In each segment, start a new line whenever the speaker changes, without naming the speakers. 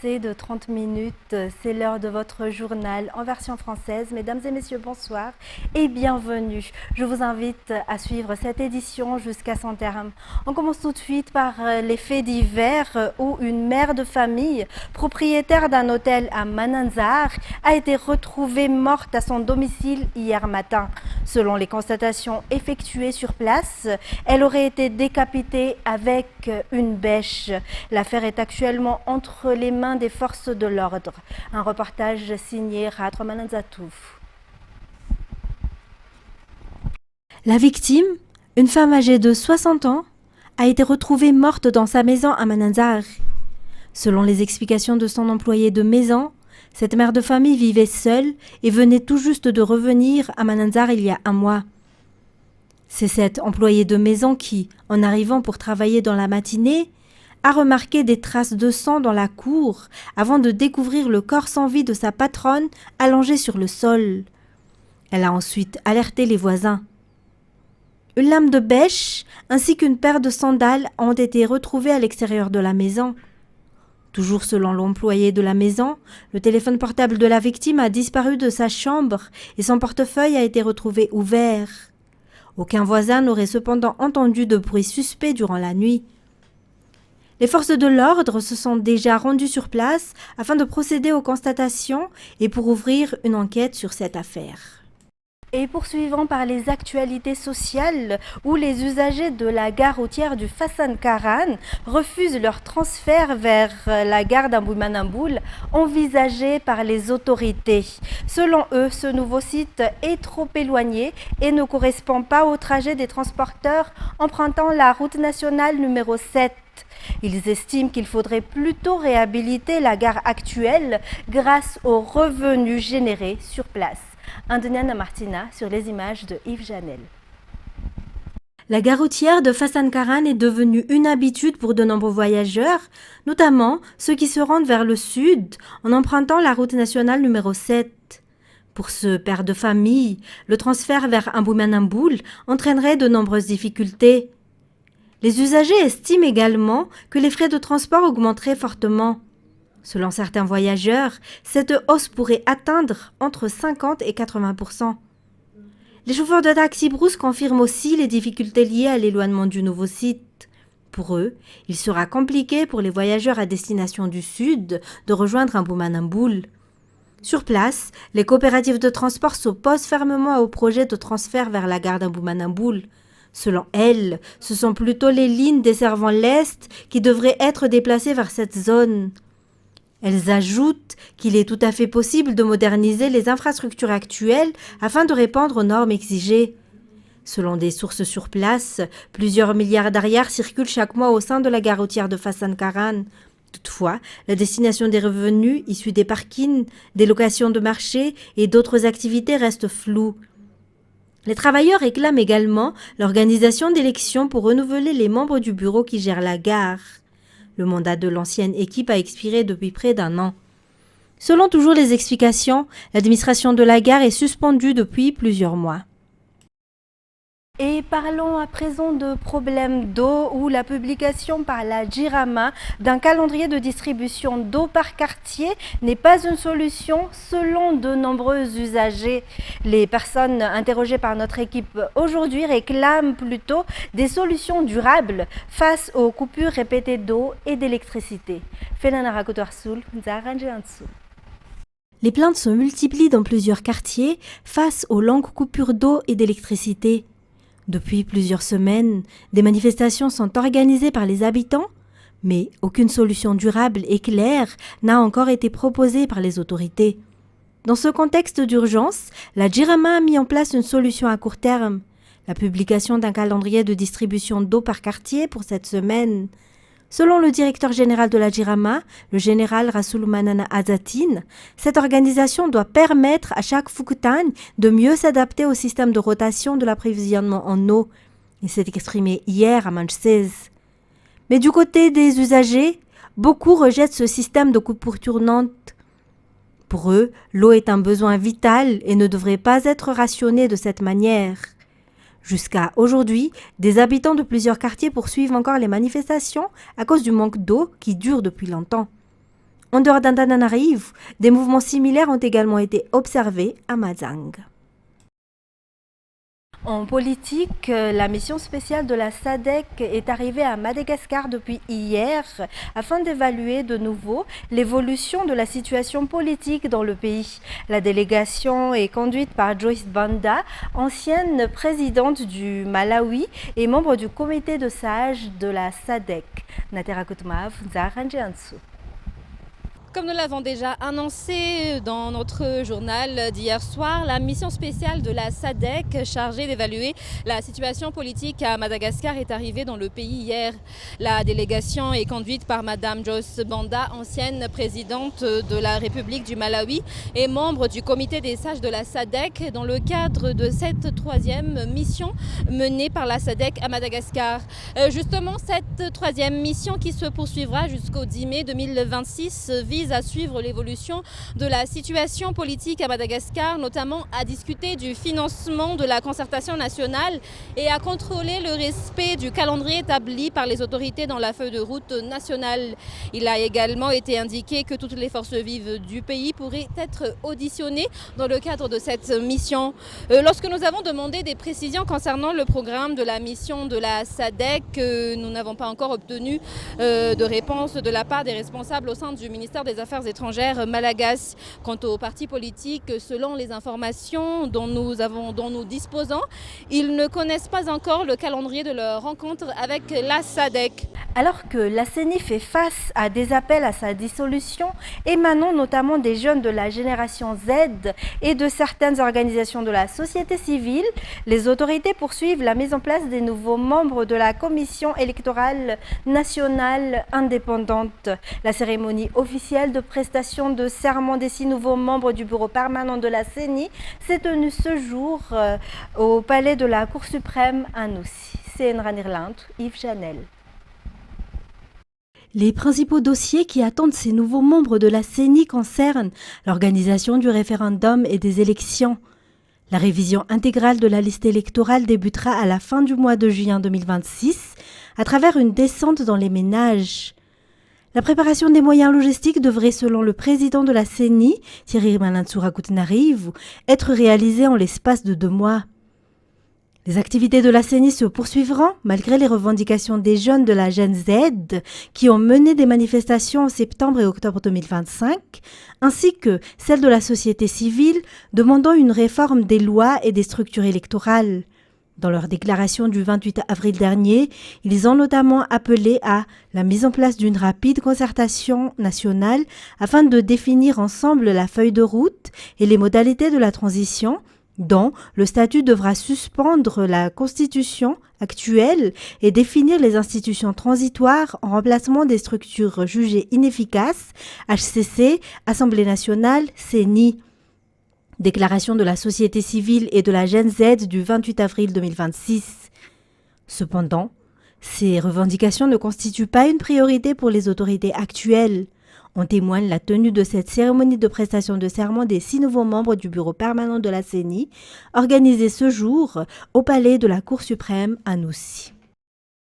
passé de 30 minutes, c'est l'heure de votre journal en version française. Mesdames et messieurs, bonsoir et bienvenue. Je vous invite à suivre cette édition jusqu'à son terme. On commence tout de suite par les faits divers où une mère de famille, propriétaire d'un hôtel à Mananzar, a été retrouvée morte à son domicile hier matin. Selon les constatations effectuées sur place, elle aurait été décapitée avec une bêche. L'affaire est actuellement entre les mains des forces de l'ordre. Un reportage signé Radra Mananzatouf.
La victime, une femme âgée de 60 ans, a été retrouvée morte dans sa maison à Mananzar. Selon les explications de son employé de maison, cette mère de famille vivait seule et venait tout juste de revenir à Mananzar il y a un mois. C'est cet employé de maison qui, en arrivant pour travailler dans la matinée, a remarqué des traces de sang dans la cour avant de découvrir le corps sans vie de sa patronne allongé sur le sol. Elle a ensuite alerté les voisins. Une lame de bêche ainsi qu'une paire de sandales ont été retrouvées à l'extérieur de la maison. Toujours selon l'employé de la maison, le téléphone portable de la victime a disparu de sa chambre et son portefeuille a été retrouvé ouvert. Aucun voisin n'aurait cependant entendu de bruit suspect durant la nuit. Les forces de l'ordre se sont déjà rendues sur place afin de procéder aux constatations et pour ouvrir une enquête sur cette affaire.
Et poursuivant par les actualités sociales où les usagers de la gare routière du Fassan Karan refusent leur transfert vers la gare d'Amboumanamboul envisagé par les autorités. Selon eux, ce nouveau site est trop éloigné et ne correspond pas au trajet des transporteurs empruntant la route nationale numéro 7. Ils estiment qu'il faudrait plutôt réhabiliter la gare actuelle grâce aux revenus générés sur place. Indeniana Martina sur les images de Yves Janel.
La gare routière de Fassan Karan est devenue une habitude pour de nombreux voyageurs, notamment ceux qui se rendent vers le sud en empruntant la route nationale numéro 7. Pour ce père de famille, le transfert vers Amboumanamboul entraînerait de nombreuses difficultés. Les usagers estiment également que les frais de transport augmenteraient fortement. Selon certains voyageurs, cette hausse pourrait atteindre entre 50 et 80%. Les chauffeurs de taxi brousse confirment aussi les difficultés liées à l'éloignement du nouveau site. Pour eux, il sera compliqué pour les voyageurs à destination du sud de rejoindre Amboumanamboul. Sur place, les coopératives de transport s'opposent fermement au projet de transfert vers la gare d'Amboumanamboul. Selon elles, ce sont plutôt les lignes desservant l'Est qui devraient être déplacées vers cette zone. Elles ajoutent qu'il est tout à fait possible de moderniser les infrastructures actuelles afin de répondre aux normes exigées. Selon des sources sur place, plusieurs milliards d'ariars circulent chaque mois au sein de la gare routière de Fassan Karan. Toutefois, la destination des revenus issus des parkings, des locations de marché et d'autres activités reste floue. Les travailleurs réclament également l'organisation d'élections pour renouveler les membres du bureau qui gère la gare. Le mandat de l'ancienne équipe a expiré depuis près d'un an. Selon toujours les explications, l'administration de la gare est suspendue depuis plusieurs mois.
Et parlons à présent de problèmes d'eau où la publication par la Jirama d'un calendrier de distribution d'eau par quartier n'est pas une solution selon de nombreux usagers. Les personnes interrogées par notre équipe aujourd'hui réclament plutôt des solutions durables face aux coupures répétées d'eau et d'électricité.
Les plaintes se multiplient dans plusieurs quartiers face aux longues coupures d'eau et d'électricité. Depuis plusieurs semaines, des manifestations sont organisées par les habitants, mais aucune solution durable et claire n'a encore été proposée par les autorités. Dans ce contexte d'urgence, la Jirama a mis en place une solution à court terme, la publication d'un calendrier de distribution d'eau par quartier pour cette semaine. Selon le directeur général de la Jirama, le général Rasoul Manana Azatine, cette organisation doit permettre à chaque Foukoutagne de mieux s'adapter au système de rotation de l'approvisionnement en eau. Il s'est exprimé hier à Manchester. Mais du côté des usagers, beaucoup rejettent ce système de coupure tournante. Pour eux, l'eau est un besoin vital et ne devrait pas être rationnée de cette manière. Jusqu'à aujourd'hui, des habitants de plusieurs quartiers poursuivent encore les manifestations à cause du manque d'eau qui dure depuis longtemps. En dehors d'Antananarivo, des mouvements similaires ont également été observés à Mazang.
En politique, la mission spéciale de la SADC est arrivée à Madagascar depuis hier afin d'évaluer de nouveau l'évolution de la situation politique dans le pays. La délégation est conduite par Joyce Banda, ancienne présidente du Malawi et membre du comité de sages de la SADC. Natera Kutmav, Zaranjiansu.
Comme nous l'avons déjà annoncé dans notre journal d'hier soir, la mission spéciale de la SADC chargée d'évaluer la situation politique à Madagascar est arrivée dans le pays hier. La délégation est conduite par Madame Joyce Banda, ancienne présidente de la République du Malawi et membre du comité des sages de la SADC dans le cadre de cette troisième mission menée par la SADC à Madagascar. Justement, cette troisième mission qui se poursuivra jusqu'au 10 mai 2026 vise à suivre l'évolution de la situation politique à Madagascar, notamment à discuter du financement de la concertation nationale et à contrôler le respect du calendrier établi par les autorités dans la feuille de route nationale. Il a également été indiqué que toutes les forces vives du pays pourraient être auditionnées dans le cadre de cette mission. Lorsque nous avons demandé des précisions concernant le programme de la mission de la SADC, nous n'avons pas encore obtenu de réponse de la part des responsables au sein du ministère des Affaires étrangères malagasy. Quant aux partis politiques, selon les informations dont nous disposons, ils ne connaissent pas encore le calendrier de leur rencontre avec la SADC.
Alors que la CENI fait face à des appels à sa dissolution, émanant notamment des jeunes de la génération Z et de certaines organisations de la société civile, les autorités poursuivent la mise en place des nouveaux membres de la Commission électorale nationale indépendante. La cérémonie officielle de prestation de serment des 6 nouveaux membres du bureau permanent de la CENI s'est tenue ce jour au palais de la Cour suprême à Noussi. C'est Nranirland, Yves Chanel.
Les principaux dossiers qui attendent ces nouveaux membres de la CENI concernent l'organisation du référendum et des élections. La révision intégrale de la liste électorale débutera à la fin du mois de juin 2026 à travers une descente dans les ménages. La préparation des moyens logistiques devrait, selon le président de la CENI, Thierry Manansura Koutenarive, être réalisée en l'espace de 2 mois. Les activités de la CENI se poursuivront malgré les revendications des jeunes de la Gen Z qui ont mené des manifestations en septembre et octobre 2025, ainsi que celles de la société civile demandant une réforme des lois et des structures électorales. Dans leur déclaration du 28 avril dernier, ils ont notamment appelé à la mise en place d'une rapide concertation nationale afin de définir ensemble la feuille de route et les modalités de la transition, dont le statut devra suspendre la constitution actuelle et définir les institutions transitoires en remplacement des structures jugées inefficaces, HCC, Assemblée nationale, CENI. Déclaration de la société civile et de la Gen Z du 28 avril 2026. Cependant, ces revendications ne constituent pas une priorité pour les autorités actuelles. En témoigne la tenue de cette cérémonie de prestation de serment des 6 nouveaux membres du bureau permanent de la CENI, organisée ce jour au palais de la Cour suprême à Noussi.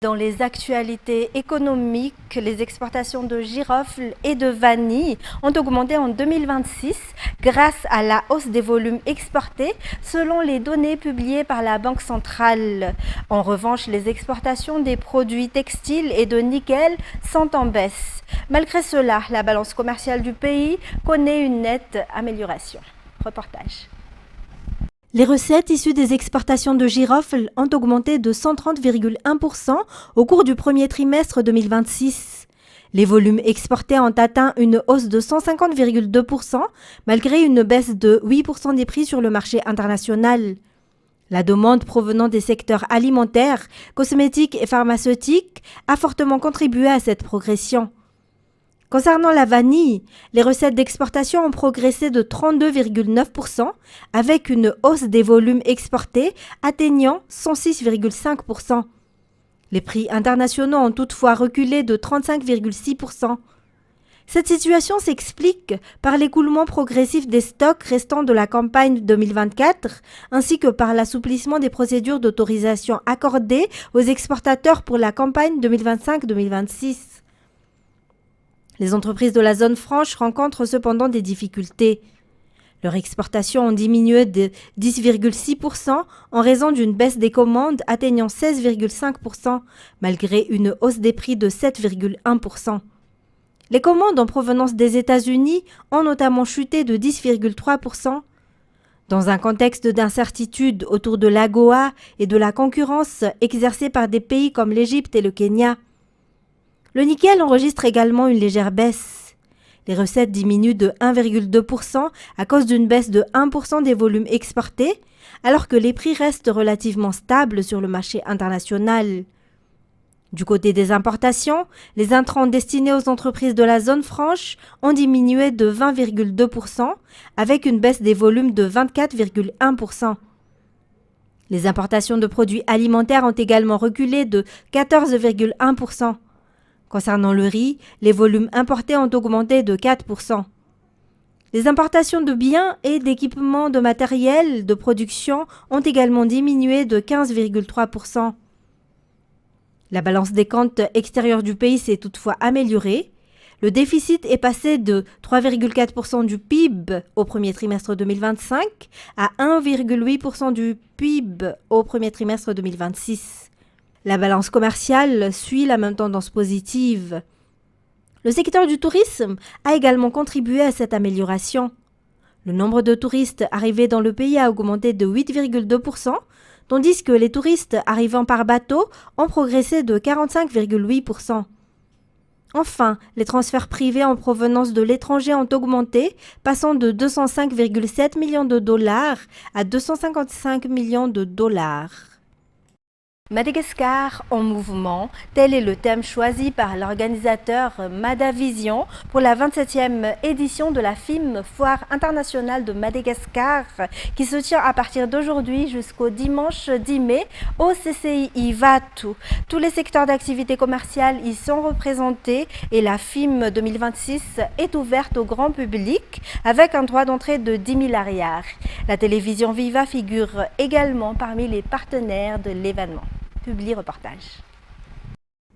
Dans les actualités économiques, les exportations de girofle et de vanille ont augmenté en 2026 grâce à la hausse des volumes exportés selon les données publiées par la Banque centrale. En revanche, les exportations des produits textiles et de nickel sont en baisse. Malgré cela, la balance commerciale du pays connaît une nette amélioration. Reportage.
Les recettes issues des exportations de girofle ont augmenté de 130,1% au cours du premier trimestre 2026. Les volumes exportés ont atteint une hausse de 150,2% malgré une baisse de 8% des prix sur le marché international. La demande provenant des secteurs alimentaires, cosmétiques et pharmaceutiques a fortement contribué à cette progression. Concernant la vanille, les recettes d'exportation ont progressé de 32,9% avec une hausse des volumes exportés atteignant 106,5%. Les prix internationaux ont toutefois reculé de 35,6%. Cette situation s'explique par l'écoulement progressif des stocks restants de la campagne 2024 ainsi que par l'assouplissement des procédures d'autorisation accordées aux exportateurs pour la campagne 2025-2026. Les entreprises de la zone franche rencontrent cependant des difficultés. Leurs exportations ont diminué de 10,6% en raison d'une baisse des commandes atteignant 16,5% malgré une hausse des prix de 7,1%. Les commandes en provenance des États-Unis ont notamment chuté de 10,3%. Dans un contexte d'incertitude autour de l'AGOA et de la concurrence exercée par des pays comme l'Égypte et le Kenya, le nickel enregistre également une légère baisse. Les recettes diminuent de 1,2% à cause d'une baisse de 1% des volumes exportés, alors que les prix restent relativement stables sur le marché international. Du côté des importations, les intrants destinés aux entreprises de la zone franche ont diminué de 20,2%, avec une baisse des volumes de 24,1%. Les importations de produits alimentaires ont également reculé de 14,1%. Concernant le riz, les volumes importés ont augmenté de 4%. Les importations de biens et d'équipements de matériel de production ont également diminué de 15,3%. La balance des comptes extérieurs du pays s'est toutefois améliorée. Le déficit est passé de 3,4% du PIB au premier trimestre 2025 à 1,8% du PIB au premier trimestre 2026. La balance commerciale suit la même tendance positive. Le secteur du tourisme a également contribué à cette amélioration. Le nombre de touristes arrivés dans le pays a augmenté de 8,2%, tandis que les touristes arrivant par bateau ont progressé de 45,8%. Enfin, les transferts privés en provenance de l'étranger ont augmenté, passant de 205,7 millions de dollars à 255 millions de dollars.
Madagascar en mouvement, tel est le thème choisi par l'organisateur Madavision pour la 27e édition de la FIM Foire internationale de Madagascar qui se tient à partir d'aujourd'hui jusqu'au dimanche 10 mai au CCI Vatou. Tous les secteurs d'activité commerciale y sont représentés et la FIM 2026 est ouverte au grand public avec un droit d'entrée de 10 000 arrières. La télévision Viva figure également parmi les partenaires de l'événement. Publie reportage.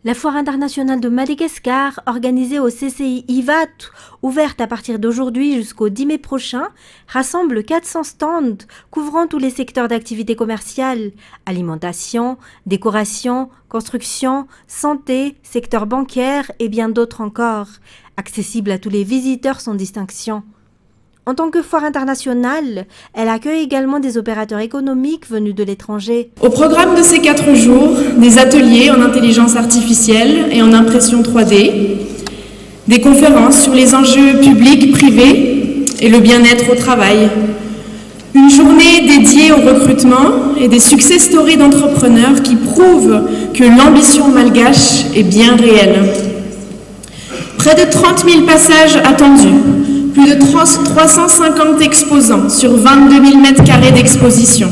La Foire internationale de Madagascar, organisée au CCI Vatou, ouverte à partir d'aujourd'hui jusqu'au 10 mai prochain, rassemble 400 stands couvrant tous les secteurs d'activité commerciale, alimentation, décoration, construction, santé, secteur bancaire et bien d'autres encore, accessible à tous les visiteurs sans distinction. En tant que foire internationale, elle accueille également des opérateurs économiques venus de l'étranger.
Au programme de ces 4 jours, des ateliers en intelligence artificielle et en impression 3D, des conférences sur les enjeux publics, privés et le bien-être au travail, une journée dédiée au recrutement et des success stories d'entrepreneurs qui prouvent que l'ambition malgache est bien réelle. Près de 30 000 passages attendus. Plus de 350 exposants sur 22 000 m² d'exposition.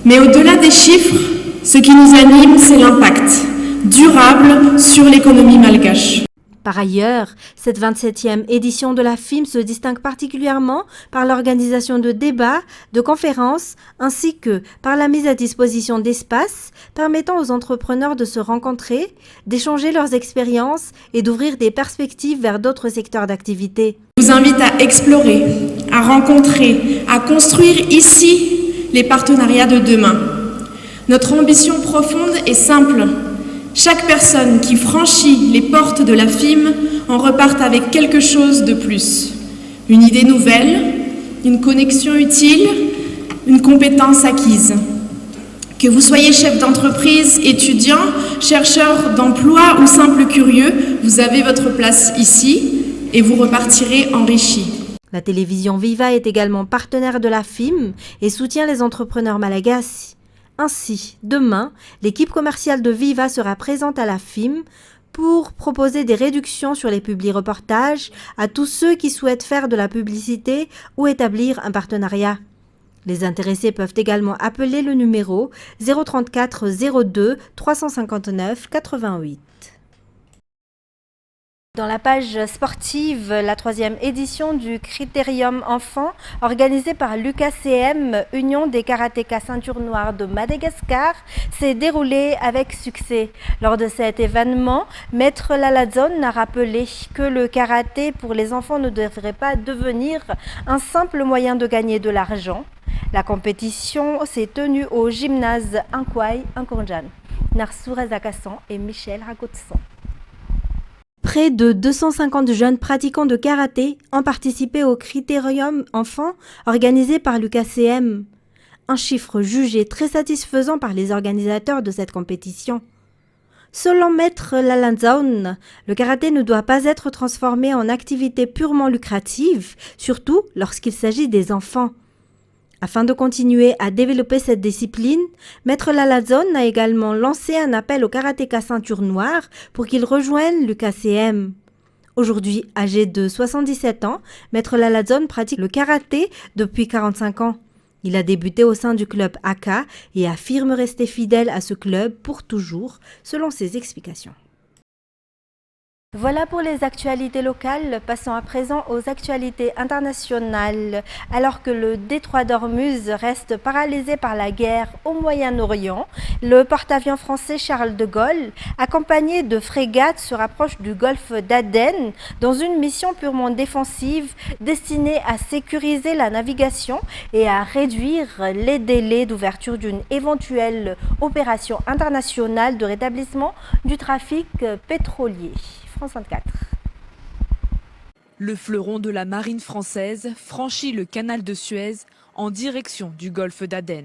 Mais au-delà des chiffres, ce qui nous anime, c'est l'impact durable sur l'économie malgache.
Par ailleurs, cette 27e édition de la FIM se distingue particulièrement par l'organisation de débats, de conférences, ainsi que par la mise à disposition d'espaces permettant aux entrepreneurs de se rencontrer, d'échanger leurs expériences et d'ouvrir des perspectives vers d'autres secteurs d'activité.
Je vous invite à explorer, à rencontrer, à construire ici les partenariats de demain. Notre ambition profonde est simple. Chaque personne qui franchit les portes de la FIM en repart avec quelque chose de plus. Une idée nouvelle, une connexion utile, une compétence acquise. Que vous soyez chef d'entreprise, étudiant, chercheur d'emploi ou simple curieux, vous avez votre place ici et vous repartirez enrichi.
La télévision Viva est également partenaire de la FIM et soutient les entrepreneurs malagasy. Ainsi, demain, l'équipe commerciale de Viva sera présente à la FIM pour proposer des réductions sur les publi-reportages à tous ceux qui souhaitent faire de la publicité ou établir un partenariat. Les intéressés peuvent également appeler le numéro 034 02 359 88.
Dans la page sportive, la 3e édition du Critérium Enfants, organisée par l'UKCM, Union des karatékas ceinture noire de Madagascar, s'est déroulée avec succès. Lors de cet événement, Maître Laladzone a rappelé que le karaté pour les enfants ne devrait pas devenir un simple moyen de gagner de l'argent. La compétition s'est tenue au gymnase Inkwai Nkonjan. Narsoura Zakassan et Michel Rakotsan.
Près de 250 jeunes pratiquants de karaté ont participé au Critérium Enfants organisé par l'UKCM. Un chiffre jugé très satisfaisant par les organisateurs de cette compétition. Selon Maître Laladzone, le karaté ne doit pas être transformé en activité purement lucrative, surtout lorsqu'il s'agit des enfants. Afin de continuer à développer cette discipline, Maître Laladzone a également lancé un appel aux karatékas ceinture noire pour qu'ils rejoignent l'UKCM. Aujourd'hui, âgé de 77 ans, Maître Laladzone pratique le karaté depuis 45 ans. Il a débuté au sein du club Aka et affirme rester fidèle à ce club pour toujours, selon ses explications.
Voilà pour les actualités locales. Passons à présent aux actualités internationales. Alors que le détroit d'Ormuz reste paralysé par la guerre au Moyen-Orient, le porte-avions français Charles de Gaulle, accompagné de frégates, se rapproche du golfe d'Aden dans une mission purement défensive destinée à sécuriser la navigation et à réduire les délais d'ouverture d'une éventuelle opération internationale de rétablissement du trafic pétrolier. France 24.
Le fleuron de la marine française franchit le canal de Suez en direction du golfe d'Aden.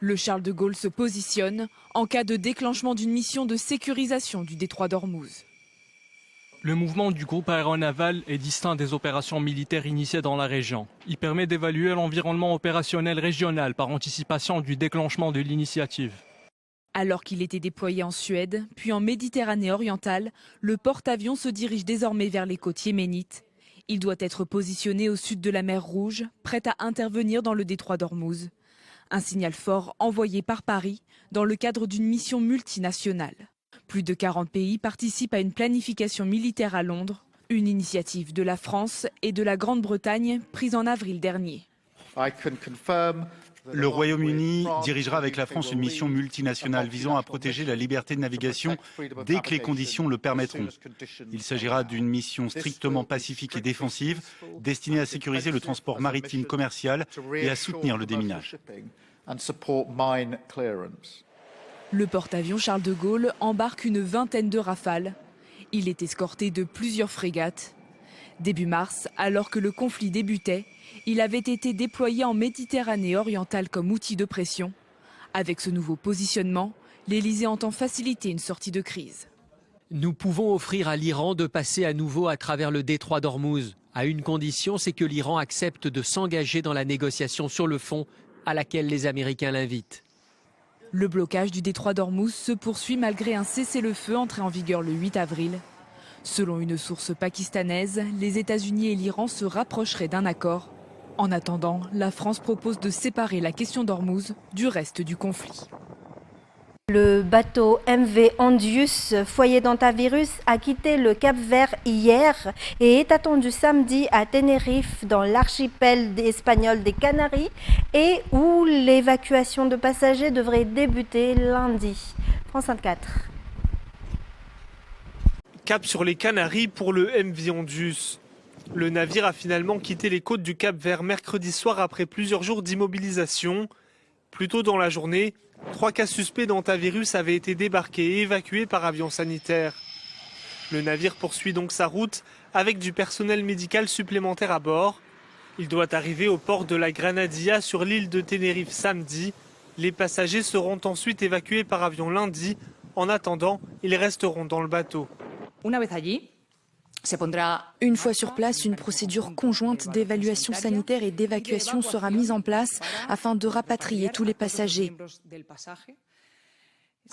Le Charles de Gaulle se positionne en cas de déclenchement d'une mission de sécurisation du détroit d'Ormuz.
Le mouvement du groupe aéronaval est distinct des opérations militaires initiées dans la région. Il permet d'évaluer l'environnement opérationnel régional par anticipation du déclenchement de l'initiative.
Alors qu'il était déployé en Suède, puis en Méditerranée orientale, le porte-avions se dirige désormais vers les côtes yéménites. Il doit être positionné au sud de la mer Rouge, prêt à intervenir dans le détroit d'Ormuz. Un signal fort envoyé par Paris dans le cadre d'une mission multinationale. Plus de 40 pays participent à une planification militaire à Londres, une initiative de la France et de la Grande-Bretagne prise en avril dernier.
Le Royaume-Uni dirigera avec la France une mission multinationale visant à protéger la liberté de navigation dès que les conditions le permettront. Il s'agira d'une mission strictement pacifique et défensive, destinée à sécuriser le transport maritime commercial et à soutenir le déminage.
Le porte-avions Charles de Gaulle embarque une vingtaine de Rafales. Il est escorté de plusieurs frégates. Début mars, alors que le conflit débutait, il avait été déployé en Méditerranée orientale comme outil de pression. Avec ce nouveau positionnement, l'Élysée entend faciliter une sortie de crise.
Nous pouvons offrir à l'Iran de passer à nouveau à travers le détroit d'Ormuz. À une condition, c'est que l'Iran accepte de s'engager dans la négociation sur le fond à laquelle les Américains l'invitent.
Le blocage du détroit d'Ormuz se poursuit malgré un cessez-le-feu entré en vigueur le 8 avril. Selon une source pakistanaise, les États-Unis et l'Iran se rapprocheraient d'un accord. En attendant, la France propose de séparer la question d'Ormuz du reste du conflit.
Le bateau MV Andius, foyer d'hantavirus, a quitté le Cap-Vert hier et est attendu samedi à Tenerife, dans l'archipel espagnol des Canaries, et où l'évacuation de passagers devrait débuter lundi. France 24.
Cap sur les Canaries pour le MV Andius. Le navire a finalement quitté les côtes du Cap-Vert mercredi soir après plusieurs jours d'immobilisation. Plus tôt dans la journée, 3 cas suspects d'hantavirus avaient été débarqués et évacués par avion sanitaire. Le navire poursuit donc sa route avec du personnel médical supplémentaire à bord. Il doit arriver au port de la Granadilla sur l'île de Tenerife samedi. Les passagers seront ensuite évacués par avion lundi. En attendant, ils resteront dans le bateau.
Une fois sur place, une procédure conjointe d'évaluation sanitaire et d'évacuation sera mise en place afin de rapatrier tous les passagers.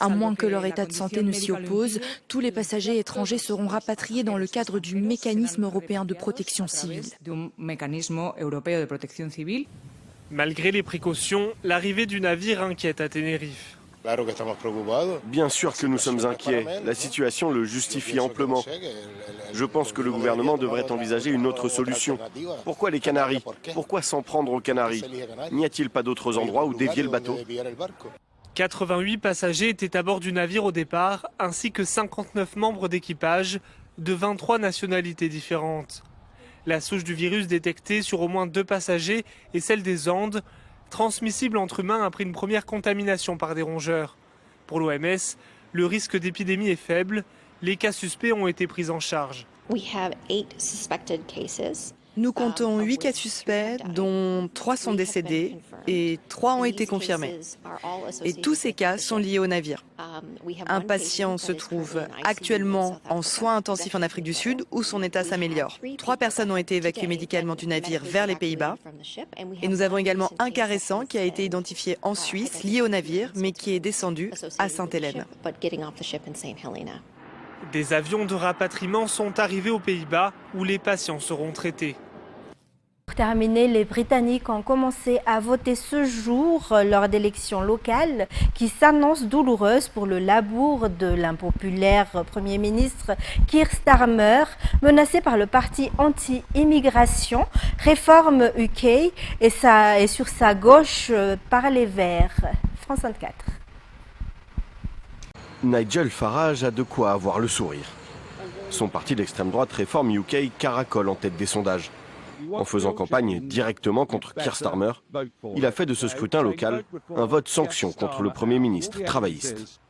À moins que leur état de santé ne s'y oppose, tous les passagers étrangers seront rapatriés dans le cadre du mécanisme européen de protection civile.
Malgré les précautions, l'arrivée du navire inquiète à Tenerife.
Bien sûr que nous sommes inquiets. La situation le justifie amplement. Je pense que le gouvernement devrait envisager une autre solution. Pourquoi les Canaries? Pourquoi s'en prendre aux Canaries? N'y a-t-il pas d'autres endroits où dévier le bateau?
88 passagers étaient à bord du navire au départ, ainsi que 59 membres d'équipage de 23 nationalités différentes. La souche du virus détectée sur au moins 2 passagers est celle des Andes, transmissible entre humains après une première contamination par des rongeurs. Pour l'OMS, le risque d'épidémie est faible. Les cas suspects ont été pris en charge.
Nous comptons 8 cas suspects, dont 3 sont décédés et 3 ont été confirmés. Et tous ces cas sont liés au navire. Un patient se trouve actuellement en soins intensifs en Afrique du Sud où son état s'améliore. 3 personnes ont été évacuées médicalement du navire vers les Pays-Bas. Et nous avons également un cas récent qui a été identifié en Suisse, lié au navire, mais qui est descendu à Sainte-Hélène.
Des avions de rapatriement sont arrivés aux Pays-Bas où les patients seront traités.
Pour terminer, les Britanniques ont commencé à voter ce jour lors d'élections locales qui s'annoncent douloureuses pour le labour de l'impopulaire Premier ministre Keir Starmer, menacé par le parti anti-immigration Reform UK et sur sa gauche par les Verts. France 24.
Nigel Farage a de quoi avoir le sourire. Son parti d'extrême droite Reform UK caracole en tête des sondages. En faisant campagne directement contre Keir Starmer, il a fait de ce scrutin local un vote sanction contre le Premier ministre travailliste.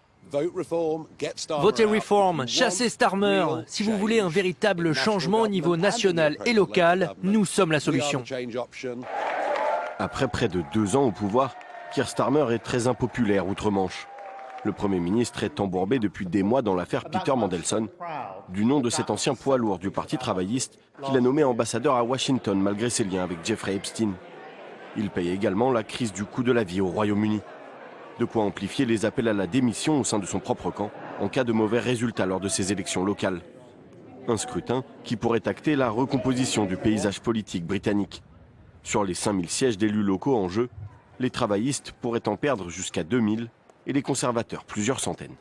Votez Reform, chassez Starmer. Si vous voulez un véritable changement au niveau national et local, nous sommes la solution.
Après près de 2 ans au pouvoir, Keir Starmer est très impopulaire outre-Manche. Le Premier ministre est embourbé depuis des mois dans l'affaire Peter Mandelson, du nom de cet ancien poids lourd du Parti travailliste qu'il a nommé ambassadeur à Washington malgré ses liens avec Jeffrey Epstein. Il paye également la crise du coût de la vie au Royaume-Uni. De quoi amplifier les appels à la démission au sein de son propre camp en cas de mauvais résultats lors de ces élections locales. Un scrutin qui pourrait acter la recomposition du paysage politique britannique. Sur les 5000 sièges d'élus locaux en jeu, les travaillistes pourraient en perdre jusqu'à 2000 et les conservateurs plusieurs centaines.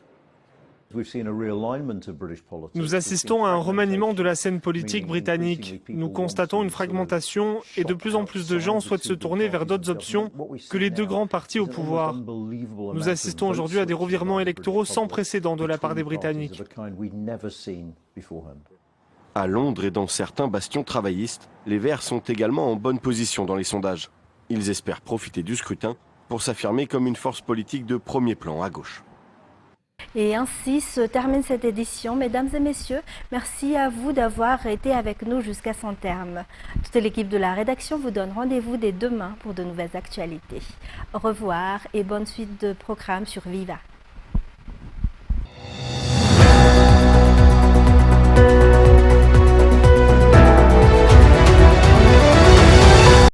Nous assistons à un remaniement de la scène politique britannique. Nous constatons une fragmentation et de plus en plus de gens souhaitent se tourner vers d'autres options que les 2 grands partis au pouvoir. Nous assistons aujourd'hui à des revirements électoraux sans précédent de la part des Britanniques.
À Londres et dans certains bastions travaillistes, les Verts sont également en bonne position dans les sondages. Ils espèrent profiter du scrutin pour s'affirmer comme une force politique de premier plan à gauche.
Et ainsi se termine cette édition. Mesdames et messieurs, merci à vous d'avoir été avec nous jusqu'à son terme. Toute l'équipe de la rédaction vous donne rendez-vous dès demain pour de nouvelles actualités. Au revoir et bonne suite de programmes sur Viva.